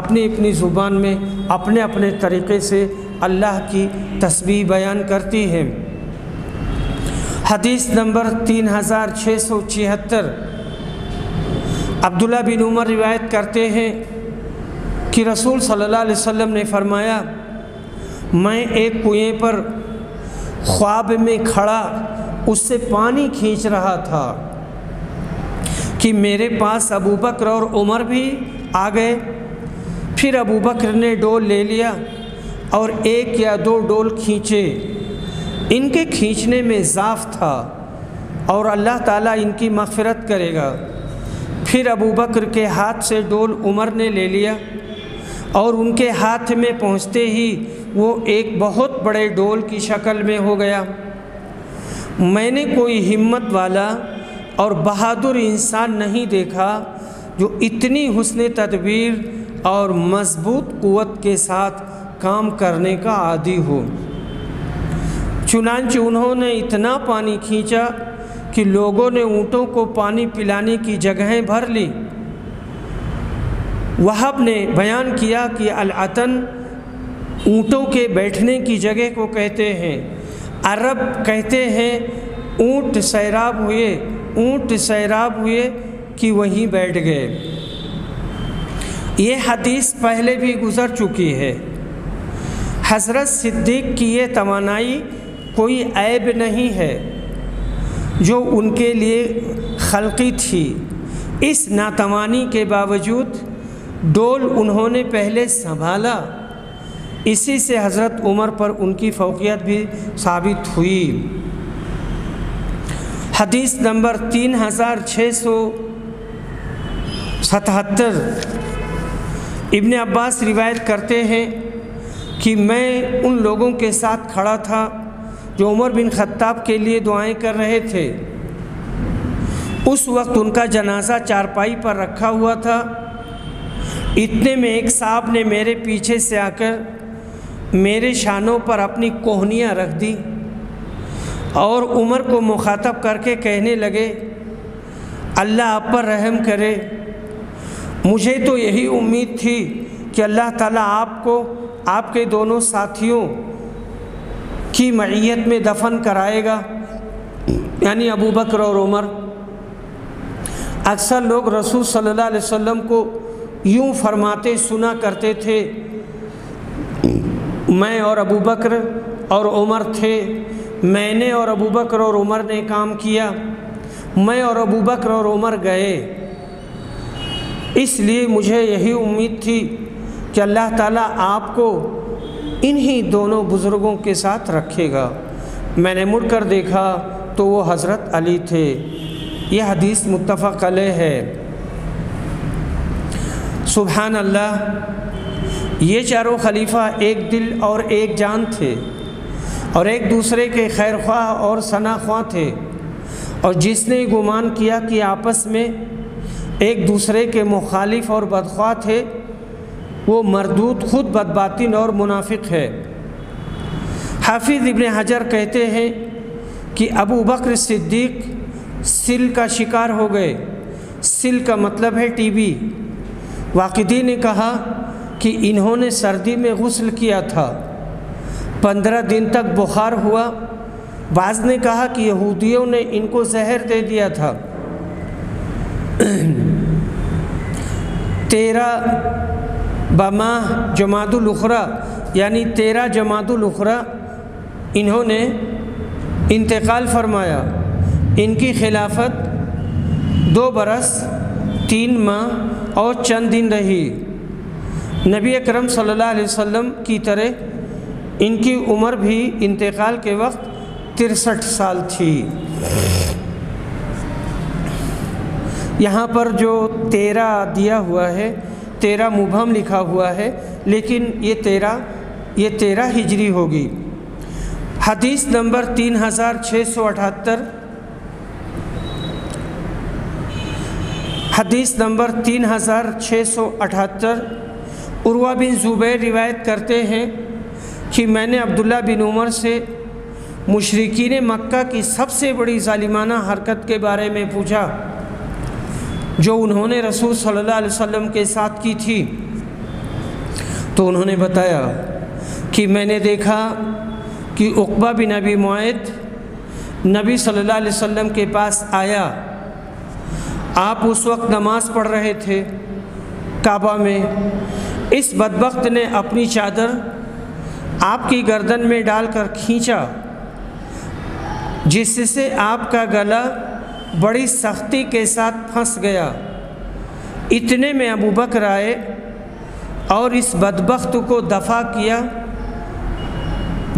Speaker 1: اپنی اپنی زبان میں اپنے اپنے طریقے سے اللہ کی تسبیح بیان کرتی ہیں۔ حدیث نمبر 3676، عبداللہ بن عمر روایت کرتے ہیں کہ رسول صلی اللہ علیہ وسلم نے فرمایا، میں ایک کنویں پر خواب میں کھڑا اس سے پانی کھینچ رہا تھا کہ میرے پاس ابو بکر اور عمر بھی آ گئے۔ پھر ابو بکر نے ڈول لے لیا اور 1 یا 2 ڈول کھینچے۔ ان کے کھینچنے میں ضعف تھا اور اللہ تعالیٰ ان کی مغفرت کرے گا۔ پھر ابو بکر کے ہاتھ سے ڈول عمر نے لے لیا اور ان کے ہاتھ میں پہنچتے ہی وہ ایک بہت بڑے ڈول کی شکل میں ہو گیا۔ میں نے کوئی ہمت والا اور بہادر انسان نہیں دیکھا جو اتنی حسن تدبیر اور مضبوط قوت کے ساتھ کام کرنے کا عادی ہو۔ چنانچہ انہوں نے اتنا پانی کھینچا کہ لوگوں نے اونٹوں کو پانی پلانے کی جگہیں بھر لی۔ وہب نے بیان کیا کہ العطن اونٹوں کے بیٹھنے کی جگہ کو کہتے ہیں۔ عرب کہتے ہیں اونٹ سیراب ہوئے کہ وہیں بیٹھ گئے۔ یہ حدیث پہلے بھی گزر چکی ہے۔ حضرت صدیق کی یہ توانائی کوئی عیب نہیں ہے جو ان کے لیے خلقی تھی۔ اس ناتوانی کے باوجود ڈول انہوں نے پہلے سنبھالا، اسی سے حضرت عمر پر ان کی فوقیت بھی ثابت ہوئی۔ حدیث نمبر 3677، ابن عباس روایت کرتے ہیں کہ میں ان لوگوں کے ساتھ کھڑا تھا جو عمر بن خطاب کے لیے دعائیں کر رہے تھے۔ اس وقت ان کا جنازہ چارپائی پر رکھا ہوا تھا۔ اتنے میں ایک صاحب نے میرے پیچھے سے آ کر میرے شانوں پر اپنی کوہنیاں رکھ دی اور عمر کو مخاطب کر کے کہنے لگے، اللہ آپ پر رحم کرے، مجھے تو یہی امید تھی کہ اللہ تعالیٰ آپ کو آپ کے دونوں ساتھیوں کی معیت میں دفن کرائے گا، یعنی ابو بکر اور عمر۔ اکثر لوگ رسول صلی اللہ علیہ وسلم کو یوں فرماتے سنا کرتے تھے، میں اور ابو بکر اور عمر تھے، میں نے اور ابو بکر اور عمر نے کام کیا، میں اور ابو بکر اور عمر گئے، اس لیے مجھے یہی امید تھی کہ اللہ تعالیٰ آپ کو انہی دونوں بزرگوں کے ساتھ رکھے گا۔ میں نے مڑ کر دیکھا تو وہ حضرت علی تھے۔ یہ حدیث متفق علیہ ہے۔ سبحان اللہ، یہ چاروں خلیفہ ایک دل اور ایک جان تھے اور ایک دوسرے کے خیر خواہ اور ثنا خواہ تھے، اور جس نے گمان کیا کہ آپس میں ایک دوسرے کے مخالف اور بدخواہ تھے، وہ مردود خود بدباطن اور منافق ہے۔ حافظ ابن حجر کہتے ہیں کہ ابو بکر صدیق سل کا شکار ہو گئے۔ سل کا مطلب ہے ٹی بی۔ واقدی نے کہا کہ انہوں نے سردی میں غسل کیا تھا، 15 دن تک بخار ہوا۔ بعض نے کہا کہ یہودیوں نے ان کو زہر دے دیا تھا۔ 13 بماہ جمادی الاخری یعنی 13 جمادی الاخری انہوں نے انتقال فرمایا۔ ان کی خلافت 2 برس 3 ماہ اور چند دن رہی۔ نبی اکرم صلی اللہ علیہ وسلم کی طرح ان کی عمر بھی انتقال کے وقت 63 سال تھی۔ یہاں پر جو 13 دیا ہوا ہے، 13 مبہم لکھا ہوا ہے، لیکن یہ 13 ہجری ہوگی۔ حدیث نمبر 3678، حدیث نمبر 3678، عروہ بن زبیر روایت کرتے ہیں کہ میں نے عبداللہ بن عمر سے مشرکین مکہ کی سب سے بڑی ظالمانہ حرکت کے بارے میں پوچھا جو انہوں نے رسول صلی اللہ علیہ وسلم کے ساتھ کی تھی، تو انہوں نے بتایا کہ میں نے دیکھا کہ عقبہ بن ابی معیط نبی صلی اللہ علیہ وسلم کے پاس آیا۔ آپ اس وقت نماز پڑھ رہے تھے کعبہ میں۔ اس بدبخت نے اپنی چادر آپ کی گردن میں ڈال کر کھینچا، جس سے آپ کا گلا بڑی سختی کے ساتھ پھنس گیا۔ اتنے میں ابو بکر آئے اور اس بدبخت کو دفع کیا،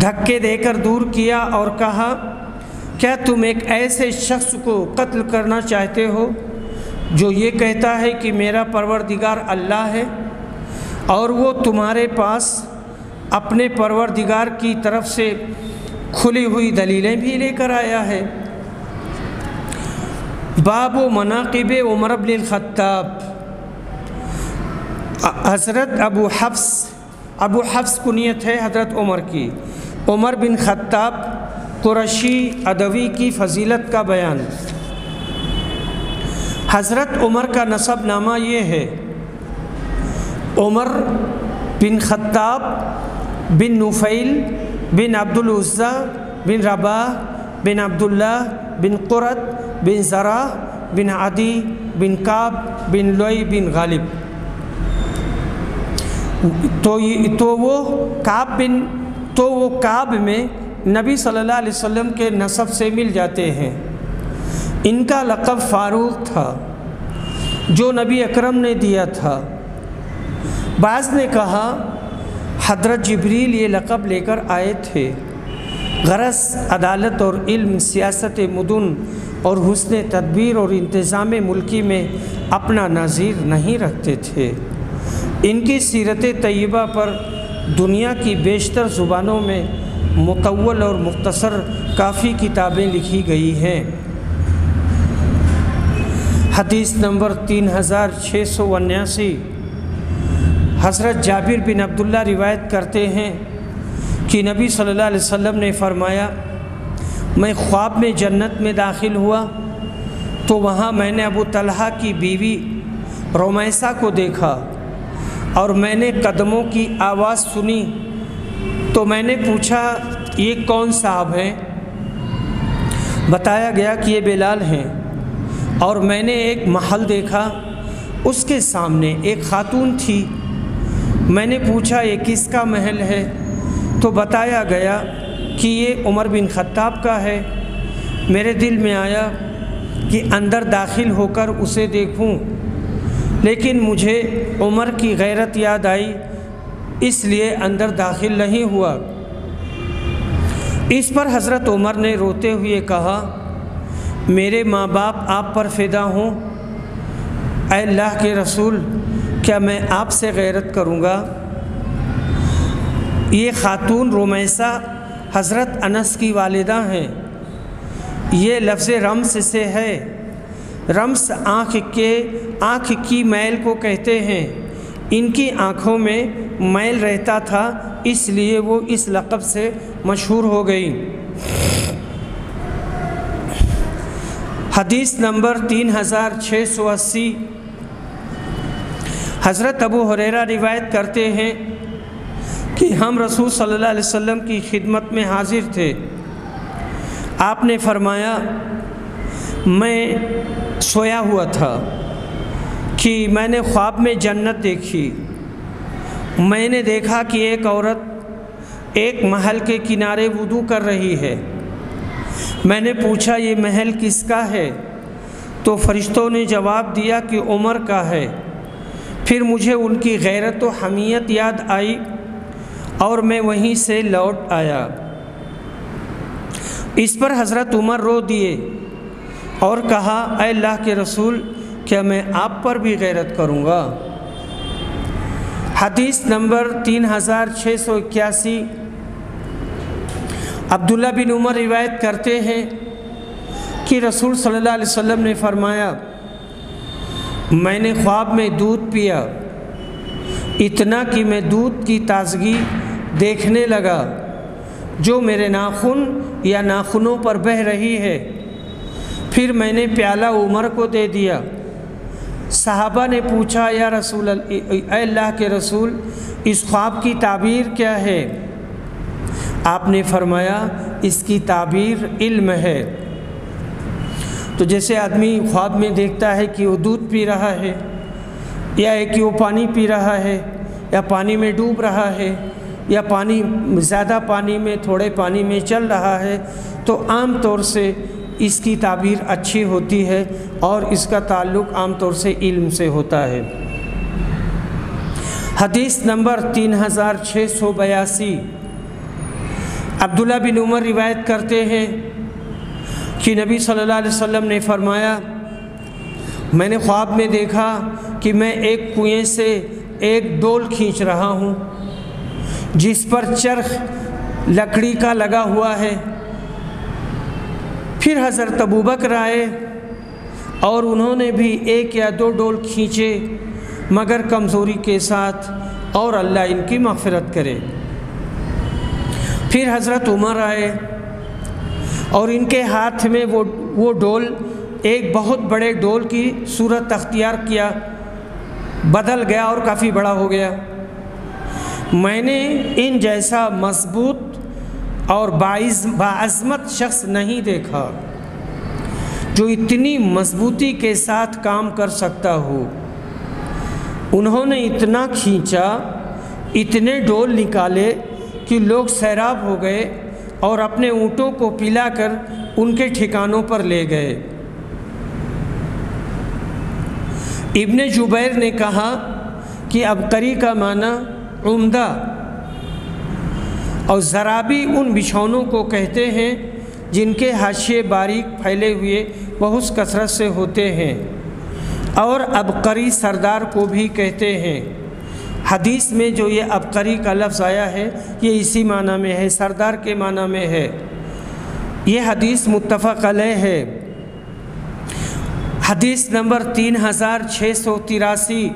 Speaker 1: دھکے دے کر دور کیا اور کہا، کیا تم ایک ایسے شخص کو قتل کرنا چاہتے ہو جو یہ کہتا ہے کہ میرا پروردگار اللہ ہے، اور وہ تمہارے پاس اپنے پروردگار کی طرف سے کھلی ہوئی دلیلیں بھی لے کر آیا ہے؟ باب مناقب عمر بن الخطاب۔ حضرت ابو حفص کنیت ہے حضرت عمر کی، عمر بن خطاب قرشی عدوی کی فضیلت کا بیان۔ حضرت عمر کا نسب نامہ یہ ہے: عمر بن خطاب بن نفیل بن عبد العزیٰ بن رباح بن عبداللہ بن قرۃ بن زرع بن عدی بن کعب بن لؤی بن غالب۔ تو وہ کعب میں نبی صلی اللہ علیہ وسلم کے نسب سے مل جاتے ہیں۔ ان کا لقب فاروق تھا جو نبی اکرم نے دیا تھا۔ بعض نے کہا حضرت جبریل یہ لقب لے کر آئے تھے۔ غرض عدالت اور علم، سیاست مدن اور حسن تدبیر اور انتظام ملکی میں اپنا نظیر نہیں رکھتے تھے۔ ان کی سیرت طیبہ پر دنیا کی بیشتر زبانوں میں مطول اور مختصر کافی کتابیں لکھی گئی ہیں۔ حدیث نمبر 3679، حضرت جابر بن عبداللہ روایت کرتے ہیں کہ نبی صلی اللہ علیہ وسلم نے فرمایا، میں خواب میں جنت میں داخل ہوا تو وہاں میں نے ابو طلحہ کی بیوی رومیسہ کو دیکھا اور میں نے قدموں کی آواز سنی تو میں نے پوچھا یہ کون صاحب ہیں؟ بتایا گیا کہ یہ بلال ہیں۔ اور میں نے ایک محل دیکھا، اس کے سامنے ایک خاتون تھی۔ میں نے پوچھا یہ کس کا محل ہے؟ تو بتایا گیا کہ یہ عمر بن خطاب کا ہے۔ میرے دل میں آیا کہ اندر داخل ہو کر اسے دیکھوں، لیکن مجھے عمر کی غیرت یاد آئی، اس لیے اندر داخل نہیں ہوا۔ اس پر حضرت عمر نے روتے ہوئے کہا، میرے ماں باپ آپ پر فدا ہوں، اے اللہ کے رسول، کیا میں آپ سے غیرت کروں گا؟ یہ خاتون رمیسہ حضرت انس کی والدہ ہیں۔ یہ لفظ رمس سے ہے۔ رمس آنکھ کی میل کو کہتے ہیں۔ ان کی آنکھوں میں میل رہتا تھا، اس لیے وہ اس لقب سے مشہور ہو گئی۔ حدیث نمبر 3680، حضرت ابو ہریرہ روایت کرتے ہیں کہ ہم رسول صلی اللہ علیہ وسلم کی خدمت میں حاضر تھے۔ آپ نے فرمایا، میں سویا ہوا تھا کہ میں نے خواب میں جنت دیکھی۔ میں نے دیکھا کہ ایک عورت ایک محل کے کنارے وضو کر رہی ہے۔ میں نے پوچھا، یہ محل کس کا ہے؟ تو فرشتوں نے جواب دیا کہ عمر کا ہے۔ پھر مجھے ان کی غیرت و حمیت یاد آئی اور میں وہیں سے لوٹ آیا۔ اس پر حضرت عمر رو دیے اور کہا، اے اللہ کے رسول، کیا میں آپ پر بھی غیرت کروں گا؟ حدیث نمبر 3681، عبداللہ بن عمر روایت کرتے ہیں کہ رسول صلی اللہ علیہ وسلم نے فرمایا، میں نے خواب میں دودھ پیا، اتنا کہ میں دودھ کی تازگی دیکھنے لگا جو میرے ناخن یا ناخنوں پر بہہ رہی ہے۔ پھر میں نے پیالہ عمر کو دے دیا۔ صحابہ نے پوچھا، یا رسول اے اللہ کے رسول، اس خواب کی تعبیر کیا ہے؟ آپ نے فرمایا، اس کی تعبیر علم ہے۔ تو جیسے آدمی خواب میں دیکھتا ہے کہ وہ دودھ پی رہا ہے، یا کہ وہ پانی پی رہا ہے، یا پانی میں ڈوب رہا ہے، یا پانی زیادہ پانی میں تھوڑے پانی میں چل رہا ہے، تو عام طور سے اس کی تعبیر اچھی ہوتی ہے اور اس کا تعلق عام طور سے علم سے ہوتا ہے۔ حدیث نمبر 3682، عبداللہ بن عمر روایت کرتے ہیں کہ نبی صلی اللہ علیہ وسلم نے فرمایا، میں نے خواب میں دیکھا کہ میں ایک کنویں سے ایک ڈول کھینچ رہا ہوں جس پر چرخ لکڑی کا لگا ہوا ہے۔ پھر حضرت ابوبکر آئے اور انہوں نے بھی ایک یا دو ڈول کھینچے، مگر کمزوری کے ساتھ، اور اللہ ان کی مغفرت کرے۔ پھر حضرت عمر آئے اور ان کے ہاتھ میں وہ ڈول ایک بہت بڑے ڈول کی صورت اختیار کیا، بدل گیا اور کافی بڑا ہو گیا۔ میں نے ان جیسا مضبوط اور باعظمت شخص نہیں دیکھا جو اتنی مضبوطی کے ساتھ کام کر سکتا ہو۔ انہوں نے اتنا کھینچا، اتنے ڈول نکالے کہ لوگ سیراب ہو گئے اور اپنے اونٹوں کو پلا کر ان کے ٹھکانوں پر لے گئے۔ ابن جبیر نے کہا کہ عبقری کا معنی عمدہ، اور زرابی ان بچھونوں کو کہتے ہیں جن کے حاشیے باریک پھیلے ہوئے بہت کثرت سے ہوتے ہیں، اور عبقری سردار کو بھی کہتے ہیں۔ حدیث میں جو یہ عبقری کا لفظ آیا ہے یہ اسی معنی میں ہے، سردار کے معنی میں ہے۔ یہ حدیث متفق علیہ ہے۔ حدیث نمبر 3683،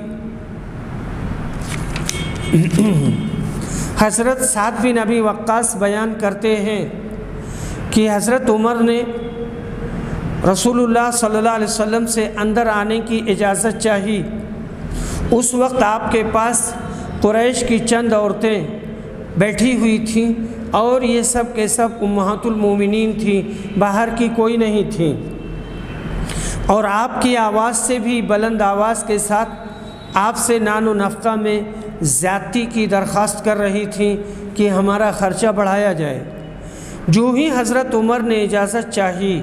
Speaker 1: حضرت سعد بن ابی وقاص بیان کرتے ہیں کہ حضرت عمر نے رسول اللہ صلی اللہ علیہ وسلم سے اندر آنے کی اجازت چاہی۔ اس وقت آپ کے پاس قریش کی چند عورتیں بیٹھی ہوئی تھیں، اور یہ سب کے سب امہات المومنین تھیں، باہر کی کوئی نہیں تھیں، اور آپ کی آواز سے بھی بلند آواز کے ساتھ آپ سے نان و نفقہ میں زیادتی کی درخواست کر رہی تھیں کہ ہمارا خرچہ بڑھایا جائے۔ جو ہی حضرت عمر نے اجازت چاہی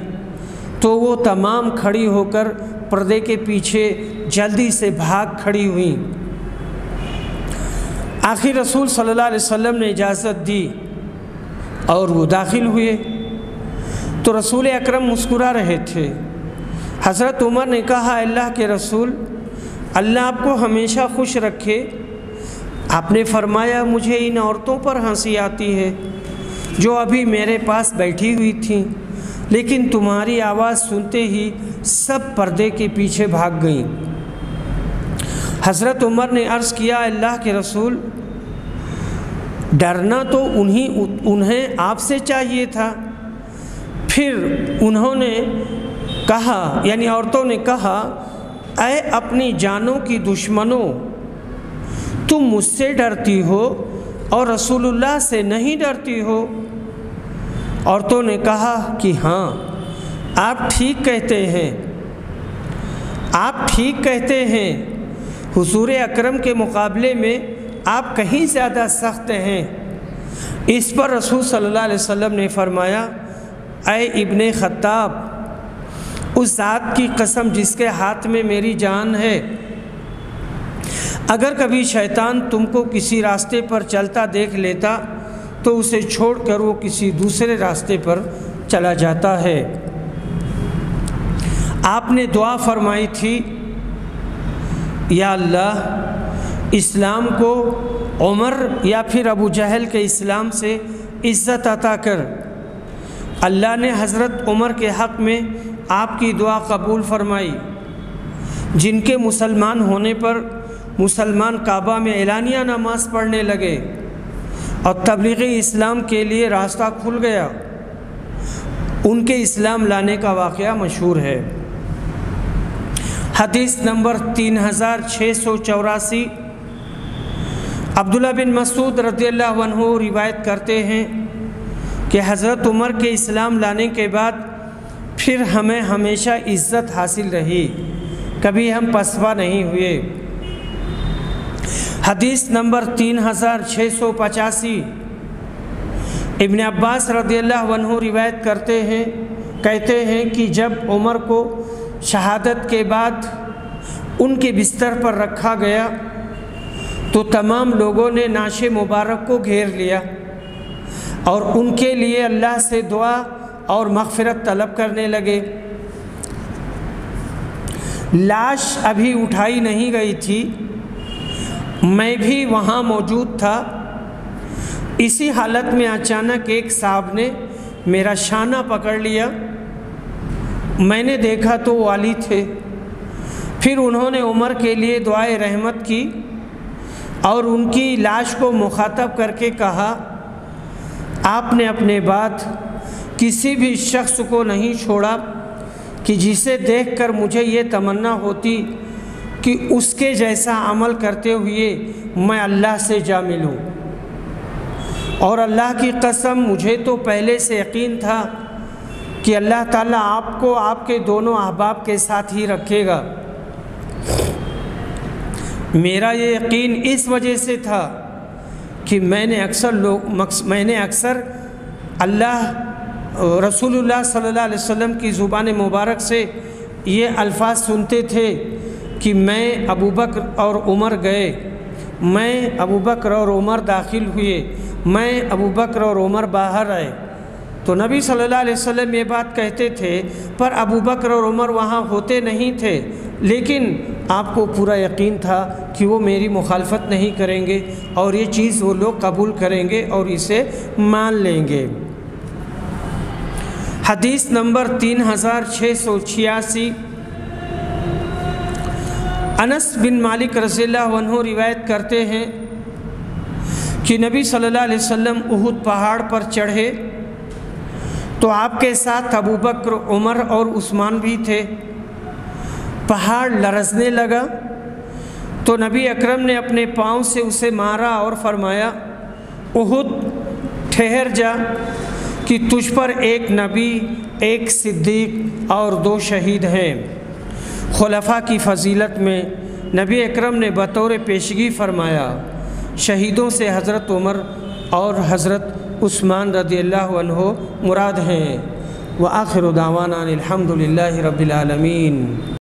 Speaker 1: تو وہ تمام کھڑی ہو کر پردے کے پیچھے جلدی سے بھاگ کھڑی ہوئیں۔ آخر رسول صلی اللہ علیہ وسلم نے اجازت دی اور وہ داخل ہوئے تو رسول اکرم مسکرا رہے تھے۔ حضرت عمر نے کہا، اللہ کے رسول، اللہ آپ کو ہمیشہ خوش رکھے۔ آپ نے فرمایا، مجھے ان عورتوں پر ہنسی آتی ہے جو ابھی میرے پاس بیٹھی ہوئی تھیں، لیکن تمہاری آواز سنتے ہی سب پردے کے پیچھے بھاگ گئیں۔ حضرت عمر نے عرض کیا، اللہ کے رسول، ڈرنا تو انہیں آپ سے چاہیے تھا۔ پھر انہوں نے کہا، یعنی عورتوں نے کہا، اے اپنی جانوں کی دشمنوں، تم مجھ سے ڈرتی ہو اور رسول اللہ سے نہیں ڈرتی ہو؟ عورتوں نے کہا کہ ہاں، آپ ٹھیک کہتے ہیں، آپ ٹھیک کہتے ہیں، حضور اکرم کے مقابلے میں آپ کہیں زیادہ سخت ہیں۔ اس پر رسول صلی اللہ علیہ وسلم نے فرمایا، اے ابن خطاب، اس ذات کی قسم جس کے ہاتھ میں میری جان ہے، اگر کبھی شیطان تم کو کسی راستے پر چلتا دیکھ لیتا تو اسے چھوڑ کر وہ کسی دوسرے راستے پر چلا جاتا ہے۔ آپ نے دعا فرمائی تھی، یا اللہ، اسلام کو عمر یا پھر ابو جہل کے اسلام سے عزت عطا کر۔ اللہ نے حضرت عمر کے حق میں آپ کی دعا قبول فرمائی، جن کے مسلمان ہونے پر مسلمان کعبہ میں اعلانیہ نماز پڑھنے لگے اور تبلیغ اسلام کے لیے راستہ کھل گیا۔ ان کے اسلام لانے کا واقعہ مشہور ہے۔ حدیث نمبر 3684، عبداللہ بن مسعود رضی اللہ عنہ روایت کرتے ہیں کہ حضرت عمر کے اسلام لانے کے بعد پھر ہمیں ہمیشہ عزت حاصل رہی، کبھی ہم پسپا نہیں ہوئے۔ حدیث نمبر 3685، ابن عباس رضی اللہ عنہ روایت کہتے ہیں کہ جب عمر کو شہادت کے بعد ان کے بستر پر رکھا گیا تو تمام لوگوں نے نعش مبارک کو گھیر لیا اور ان کے لیے اللہ سے دعا اور مغفرت طلب کرنے لگے۔ لاش ابھی اٹھائی نہیں گئی تھی، میں بھی وہاں موجود تھا۔ اسی حالت میں اچانک ایک صاحب نے میرا شانہ پکڑ لیا، میں نے دیکھا تو وہ علی تھے۔ پھر انہوں نے عمر کے لیے دعائے رحمت کی اور ان کی لاش کو مخاطب کر کے کہا، آپ نے اپنے بعد کسی بھی شخص کو نہیں چھوڑا کہ جسے دیکھ کر مجھے یہ تمنا ہوتی کہ اس کے جیسا عمل کرتے ہوئے میں اللہ سے جا ملوں، اور اللہ کی قسم مجھے تو پہلے سے یقین تھا کہ اللہ تعالیٰ آپ کو آپ کے دونوں احباب کے ساتھ ہی رکھے گا۔ میرا یہ یقین اس وجہ سے تھا کہ میں نے اکثر رسول اللہ صلی اللہ علیہ وسلم کی زبان مبارک سے یہ الفاظ سنتے تھے کہ میں ابو بکر اور عمر گئے، میں ابو بکر اور عمر داخل ہوئے، میں ابو بکر اور عمر باہر آئے۔ تو نبی صلی اللہ علیہ وسلم یہ بات کہتے تھے، پر ابو بکر اور عمر وہاں ہوتے نہیں تھے، لیکن آپ کو پورا یقین تھا کہ وہ میری مخالفت نہیں کریں گے اور یہ چیز وہ لوگ قبول کریں گے اور اسے مان لیں گے۔ حدیث نمبر 3686، انس بن مالک رضی اللہ عنہ روایت کرتے ہیں کہ نبی صلی اللہ علیہ وسلم احد پہاڑ پر چڑھے تو آپ کے ساتھ ابو بکر، عمر اور عثمان بھی تھے۔ پہاڑ لرزنے لگا تو نبی اکرم نے اپنے پاؤں سے اسے مارا اور فرمایا، احد ٹھہر جا کہ تجھ پر ایک نبی، ایک صدیق اور 2 شہید ہیں۔ خلفاء کی فضیلت میں نبی اکرم نے بطور پیشگی فرمایا، شہیدوں سے حضرت عمر اور حضرت عثمان رضی اللہ عنہ مراد ہیں۔ وآخر دعوانا الحمد للہ رب العالمین۔